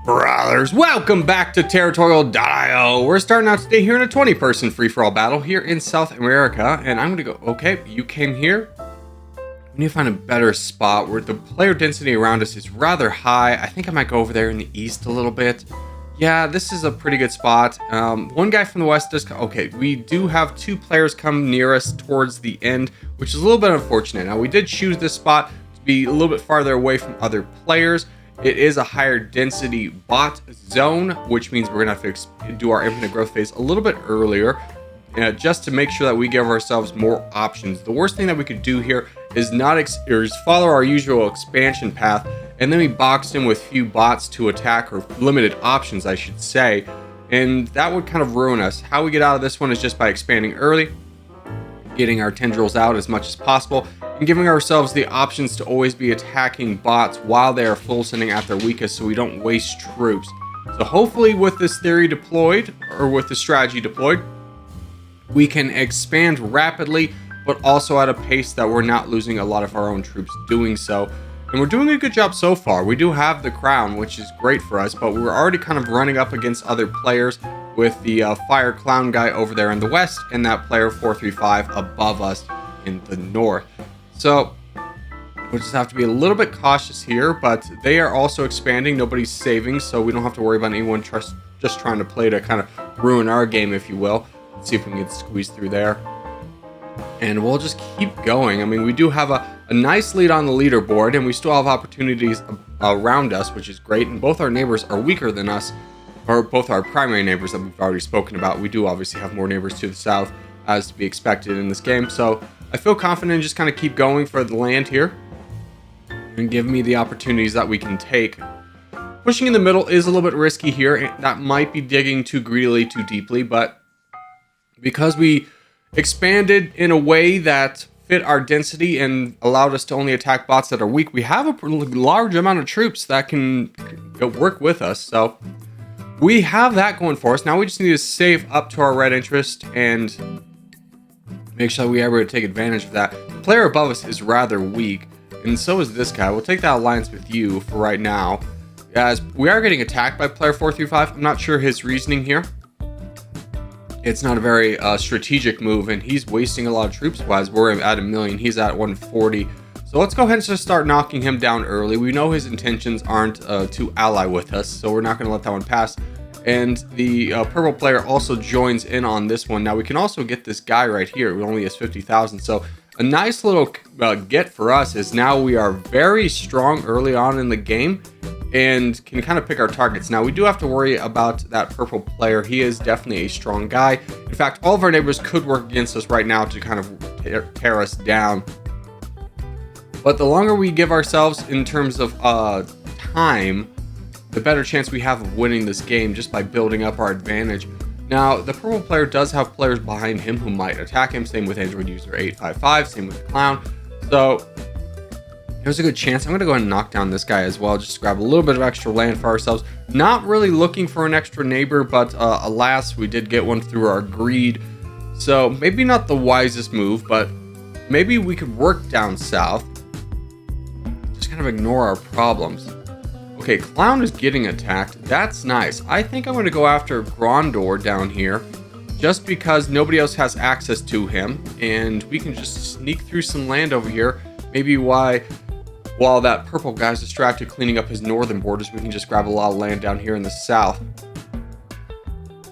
Brothers, welcome back to Territorial IO. We're starting out today here in a 20-person free-for-all battle here in South America, and I'm gonna go, okay, you came here. We need to find a better spot where the player density around us is rather high. I think I might go over there in the east a little bit. Yeah, this is a pretty good spot. One guy from the west does, okay, we do have two players come near us towards the end, which is a little bit unfortunate. Now, we did choose this spot to be a little bit farther away from other players. It is a higher density bot zone, which means we're gonna have to do our infinite growth phase a little bit earlier, just to make sure that we give ourselves more options. The worst thing that we could do here is follow our usual expansion path, and then we boxed in with few bots to attack, or limited options, I should say, and that would kind of ruin us. How we get out of this one is just by expanding early, getting our tendrils out as much as possible, and giving ourselves the options to always be attacking bots while they are full sending at their weakest, so we don't waste troops. So hopefully with this theory deployed, or with the strategy deployed, we can expand rapidly, but also at a pace that we're not losing a lot of our own troops doing so. And we're doing a good job so far. We do have the crown, which is great for us, but we're already kind of running up against other players with the fire clown guy over there in the west, and that player 435 above us in the north. So we'll just have to be a little bit cautious here, but they are also expanding. Nobody's saving, so we don't have to worry about anyone just trying to play to kind of ruin our game, if you will. Let's see if we can get squeezed through there. And we'll just keep going. I mean, we do have a nice lead on the leaderboard, and we still have opportunities around us, which is great. And both our neighbors are weaker than us, or both our primary neighbors that we've already spoken about. We do obviously have more neighbors to the south, as to be expected in this game. So I feel confident in just kind of keep going for the land here and give me the opportunities that we can take. Pushing in the middle is a little bit risky here. That might be digging too greedily, too deeply, but because we expanded in a way that fit our density and allowed us to only attack bots that are weak, we have a large amount of troops that can work with us. So we have that going for us. Now we just need to save up to our red interest and make sure we are able to take advantage of that. The player above us is rather weak, and so is this guy. We'll take that alliance with you for right now, as we are getting attacked by player 435. I'm not sure his reasoning here. It's not a very strategic move, and he's wasting a lot of troops. Wise, we're at 1 million. He's at 140. So let's go ahead and just start knocking him down early. We know his intentions aren't to ally with us, so we're not going to let that one pass. And the purple player also joins in on this one. Now we can also get this guy right here, who only has 50,000. So a nice little get for us is now we are very strong early on in the game and can kind of pick our targets. Now we do have to worry about that purple player. He is definitely a strong guy. In fact, all of our neighbors could work against us right now to kind of tear us down. But the longer we give ourselves in terms of time, the better chance we have of winning this game just by building up our advantage. Now, the purple player does have players behind him who might attack him. Same with Android user 855, same with the clown. So there's a good chance. I'm going to go ahead and knock down this guy as well, just to grab a little bit of extra land for ourselves. Not really looking for an extra neighbor, but alas, we did get one through our greed. So maybe not the wisest move, but maybe we could work down south. Just kind of ignore our problems. Okay, Clown is getting attacked. That's nice. I think I'm going to go after Grondor down here, just because nobody else has access to him, and we can just sneak through some land over here. Maybe while that purple guy's distracted cleaning up his northern borders, we can just grab a lot of land down here in the south.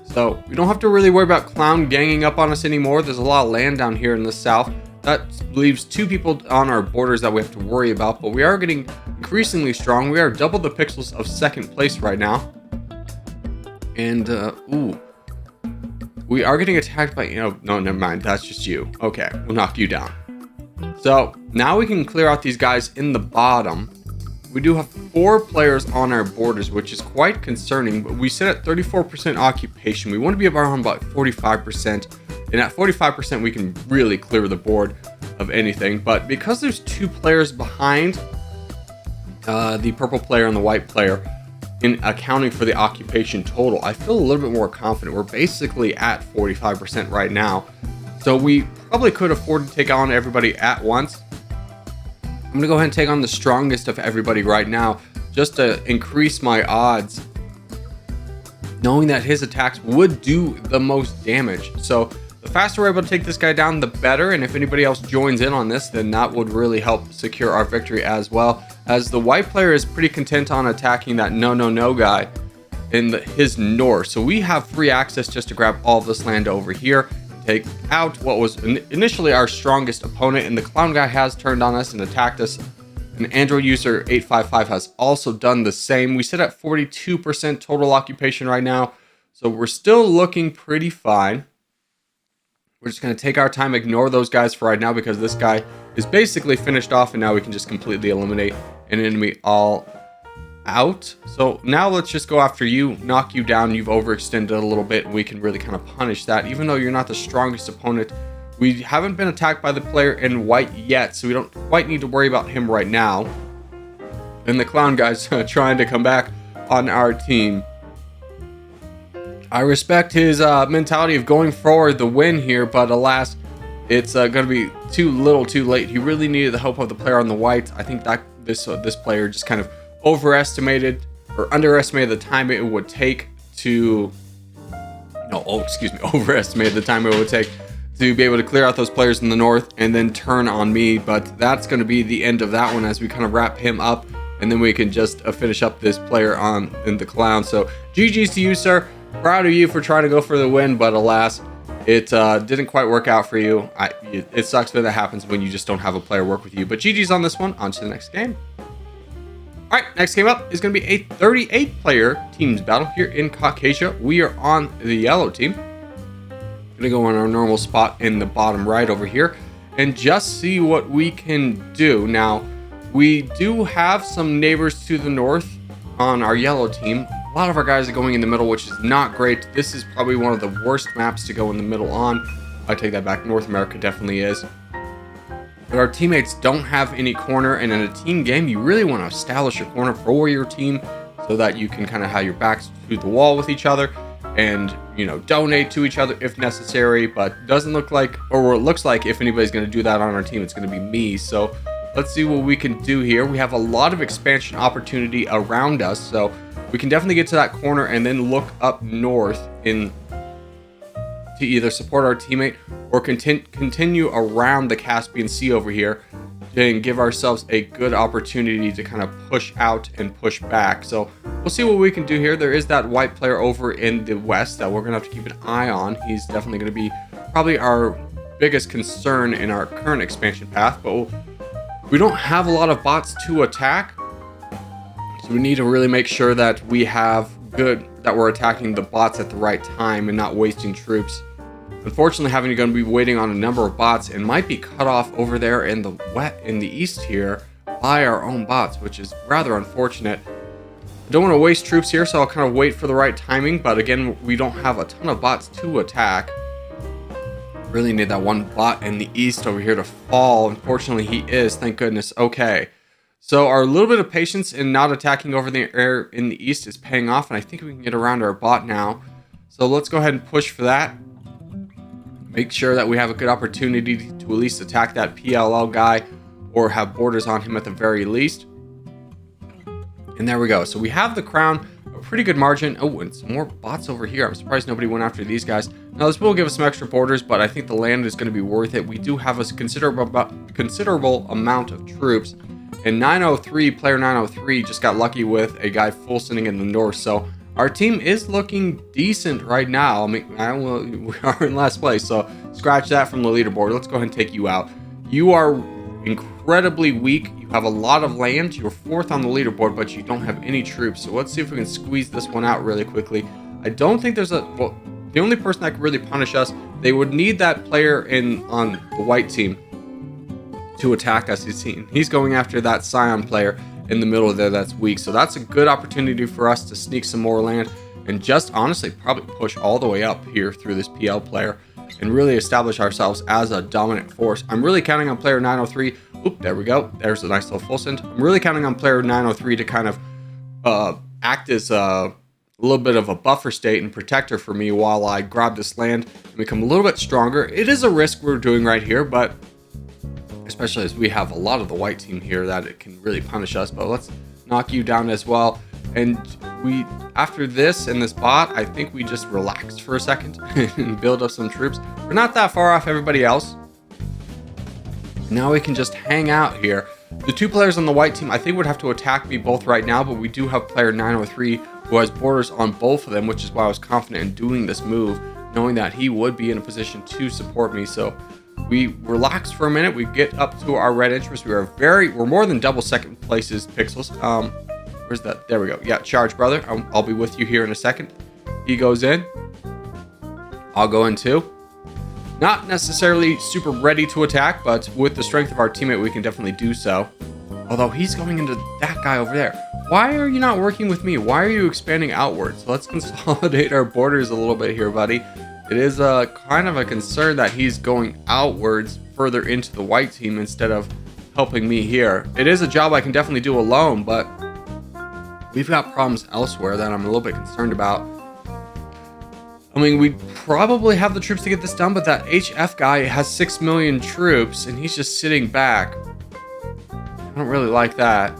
So we don't have to really worry about Clown ganging up on us anymore. There's a lot of land down here in the south. That leaves two people on our borders that we have to worry about, but we are getting increasingly strong. We are double the pixels of second place right now. And, we are getting attacked by, no, never mind. That's just you. Okay, we'll knock you down. So now we can clear out these guys in the bottom. We do have 4 players on our borders, which is quite concerning, but we sit at 34% occupation. We want to be around about 45%. And at 45%, we can really clear the board of anything. But because there's 2 players behind the purple player and the white player in accounting for the occupation total, I feel a little bit more confident. We're basically at 45% right now. So we probably could afford to take on everybody at once. I'm going to go ahead and take on the strongest of everybody right now, just to increase my odds knowing that his attacks would do the most damage. So the faster we're able to take this guy down, the better. And if anybody else joins in on this, then that would really help secure our victory as well. As the white player is pretty content on attacking that no guy in his north. So we have free access just to grab all of this land over here, take out what was initially our strongest opponent. And the clown guy has turned on us and attacked us. And Android user 855 has also done the same. We sit at 42% total occupation right now. So we're still looking pretty fine. We're just going to take our time, ignore those guys for right now, because this guy is basically finished off, and now we can just completely eliminate an enemy all out. So now let's just go after you, knock you down. You've overextended a little bit, and we can really kind of punish that. Even though you're not the strongest opponent, we haven't been attacked by the player in white yet, so we don't quite need to worry about him right now. And the clown guy's trying to come back on our team. I respect his mentality of going for the win here, but alas, it's going to be too little too late. He really needed the help of the player on the white. I think that this player just kind of overestimated or underestimated the time it would take to... overestimated the time it would take to be able to clear out those players in the north and then turn on me. But that's going to be the end of that one as we kind of wrap him up, and then we can just finish up this player in the clown. So GG's to you, sir. Proud of you for trying to go for the win, but alas, it didn't quite work out for you. It sucks that it happens when you just don't have a player work with you. But GG's on this one. On to the next game. All right, next game up is going to be a 38-player teams battle here in Caucasia. We are on the yellow team. Going to go on our normal spot in the bottom right over here and just see what we can do. Now, we do have some neighbors to the north on our yellow team. A lot of our guys are going in the middle, which is not great. This is probably one of the worst maps to go in the middle on. I take that back. North America definitely is. But our teammates don't have any corner, and in a team game, you really want to establish your corner for your team so that you can kind of have your backs to the wall with each other and, you know, donate to each other if necessary. But doesn't look like, or it looks like if anybody's going to do that on our team, it's going to be me. So let's see what we can do here. We have a lot of expansion opportunity around us, so we can definitely get to that corner and then look up north to either support our teammate or continue around the Caspian Sea over here and give ourselves a good opportunity to kind of push out and push back. So we'll see what we can do here. There is that white player over in the west that we're going to have to keep an eye on. He's definitely going to be probably our biggest concern in our current expansion path, but we don't have a lot of bots to attack. So we need to really make sure that we're attacking the bots at the right time and not wasting troops. Unfortunately, having to be waiting on a number of bots and might be cut off over there in the east here by our own bots, which is rather unfortunate. I don't want to waste troops here, so I'll kind of wait for the right timing. But again, we don't have a ton of bots to attack. Really need that one bot in the east over here to fall. Unfortunately, he is. Thank goodness. Okay. So our little bit of patience in not attacking over the air in the east is paying off, and I think we can get around our bot now. So let's go ahead and push for that. Make sure that we have a good opportunity to at least attack that PLL guy or have borders on him at the very least. And there we go. So we have the crown, a pretty good margin. Oh, and some more bots over here. I'm surprised nobody went after these guys. Now, this will give us some extra borders, but I think the land is going to be worth it. We do have a considerable amount of troops. And player 903 just got lucky with a guy full sitting in the north. So our team is looking decent right now. I mean, we are in last place, so scratch that from the leaderboard. Let's go ahead and take you out. You are incredibly weak. You have a lot of land. You're fourth on the leaderboard, but you don't have any troops. So let's see if we can squeeze this one out really quickly. I don't think there's the only person that could really punish us, they would need that player on the white team to attack us. He's going after that Scion player in the middle there that's weak. So that's a good opportunity for us to sneak some more land and just honestly probably push all the way up here through this PL player and really establish ourselves as a dominant force. I'm really counting on player 903. Oop, there we go. There's a nice little full send. I'm really counting on player 903 to kind of act as a little bit of a buffer state and protector for me while I grab this land and become a little bit stronger. It is a risk we're doing right here, but especially as we have a lot of the white team here that it can really punish us. But let's knock you down as well. And after this and this bot, I think we just relax for a second and build up some troops. We're not that far off everybody else. Now we can just hang out here. The two players on the white team, I think, would have to attack me both right now, but we do have player 903 who has borders on both of them, which is why I was confident in doing this move, knowing that he would be in a position to support me. So we relax for a minute. We get up to our red interest. We're more than double second places, Pixels. Where's that? There we go. Yeah, charge, brother. I'll be with you here in a second. He goes in. I'll go in too. Not necessarily super ready to attack, but with the strength of our teammate, we can definitely do so. Although he's going into that guy over there. Why are you not working with me? Why are you expanding outwards? Let's consolidate our borders a little bit here, buddy. It is kind of a concern that he's going outwards further into the white team instead of helping me here. It is a job I can definitely do alone, but we've got problems elsewhere that I'm a little bit concerned about. I mean, we probably have the troops to get this done, but that HF guy has 6 million troops, and he's just sitting back. I don't really like that.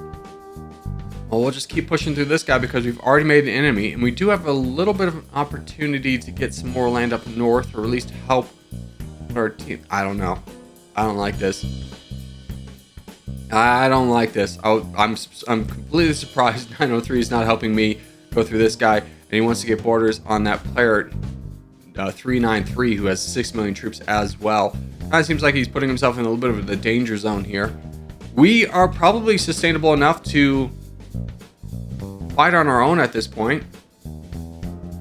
Well, we'll just keep pushing through this guy because we've already made an enemy, and we do have a little bit of an opportunity to get some more land up north, or at least help our team. I don't know. I don't like this. I don't like this. I'm completely surprised 903 is not helping me go through this guy, and he wants to get borders on that player 393 who has 6 million troops as well. Kind of seems like he's putting himself in a little bit of the danger zone here. We are probably sustainable enough to fight on our own at this point,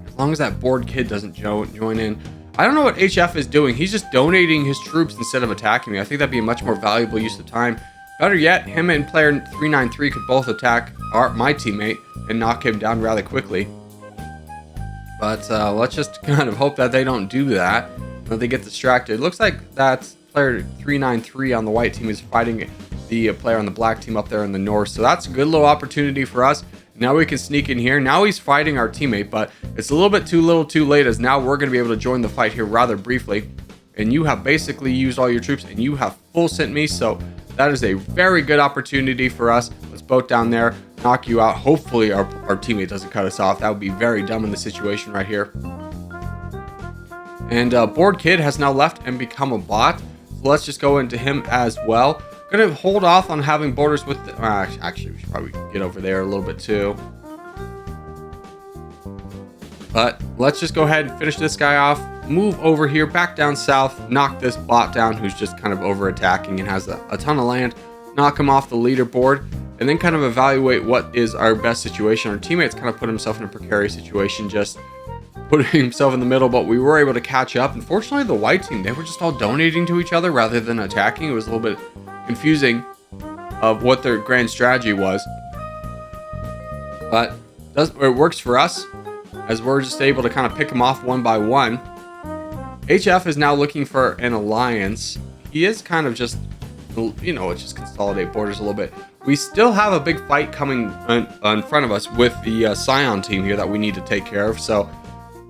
as long as that bored kid doesn't join in. I don't know what HF is doing. He's just donating his troops instead of attacking me. I think that'd be a much more valuable use of time. Better yet, him and player 393 could both attack my teammate and knock him down rather quickly. But let's just kind of hope that they don't do that, that they get distracted. It looks like that player 393 on the white team is fighting the player on the black team up there in the north. So that's a good little opportunity for us. Now we can sneak in here. Now he's fighting our teammate, but it's a little bit too late, as now we're going to be able to join the fight here rather briefly. And you have basically used all your troops, and you have full sent me. So that is a very good opportunity for us. Let's boat down there, knock you out. Hopefully our teammate doesn't cut us off. That would be very dumb in the situation right here. And Bored Kid has now left and become a bot. So let's just go into him as well. Gonna hold off on having borders with actually we should probably get over there a little bit too, but let's just go ahead and finish this guy off, move over here back down south, knock this bot down who's just kind of over attacking and has a ton of land, knock him off the leaderboard, and then kind of evaluate what is our best situation. Our teammate's kind of put himself in a precarious situation, just putting himself in the middle, but we were able to catch up. Unfortunately, the white team, they were just all donating to each other rather than attacking. It was a little bit confusing of what their grand strategy was, but it works for us, as we're just able to kind of pick them off one by one. HF is now looking for an alliance. He is kind of just, you know, let's just consolidate borders a little bit. We still have a big fight coming in front of us with the Scion team here that we need to take care of, so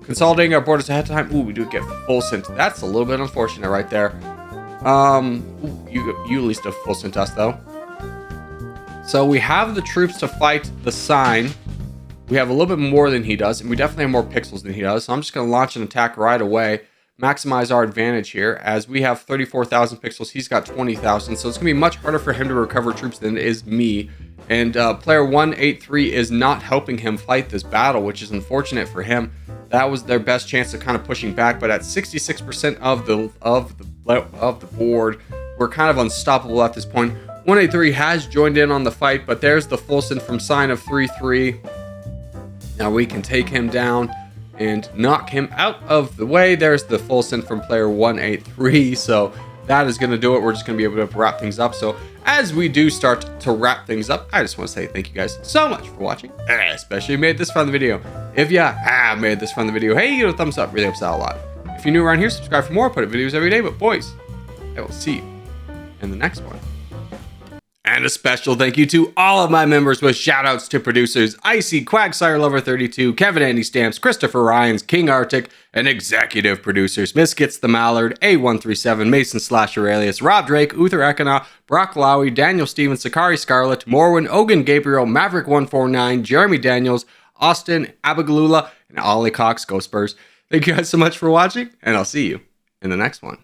consolidating our borders ahead of time. Ooh, we do get full sent. That's a little bit unfortunate right there. You at least have full sent us though. So we have the troops to fight the sign. We have a little bit more than he does, and we definitely have more pixels than he does. So I'm just going to launch an attack right away, maximize our advantage here, as we have 34,000 pixels. He's got 20,000, so it's going to be much harder for him to recover troops than it is me. And player 183 is not helping him fight this battle, which is unfortunate for him. That was their best chance of kind of pushing back, but at 66% of the board, we're kind of unstoppable at this point. 183 has joined in on the fight, but there's the full send from Sign of 3-3. Now we can take him down and knock him out of the way. There's the full send from player 183, so that is going to do it. We're just going to be able to wrap things up. So as we do start to wrap things up, I just want to say thank you guys so much for watching, especially if you made this fun of the video. If you have made this fun of the video, hey, give it a thumbs up, really helps out a lot. If you're new around here, subscribe for more. I put up videos every day, but boys, I will see you in the next one. And a special thank you to all of my members with shoutouts to producers Icy, Quagsire Lover 32, Kevin Andy Stamps, Christopher Ryans, King Arctic, and executive producers Miskits the Mallard, A137, Mason Slasher Alias, Rob Drake, Uther Ekana, Brock Lowy, Daniel Stevens, Sakari Scarlett, Morwin, Ogun Gabriel, Maverick149, Jeremy Daniels, Austin, Abigalula, and Ollie Cox, Go Spurs. Thank you guys so much for watching, and I'll see you in the next one.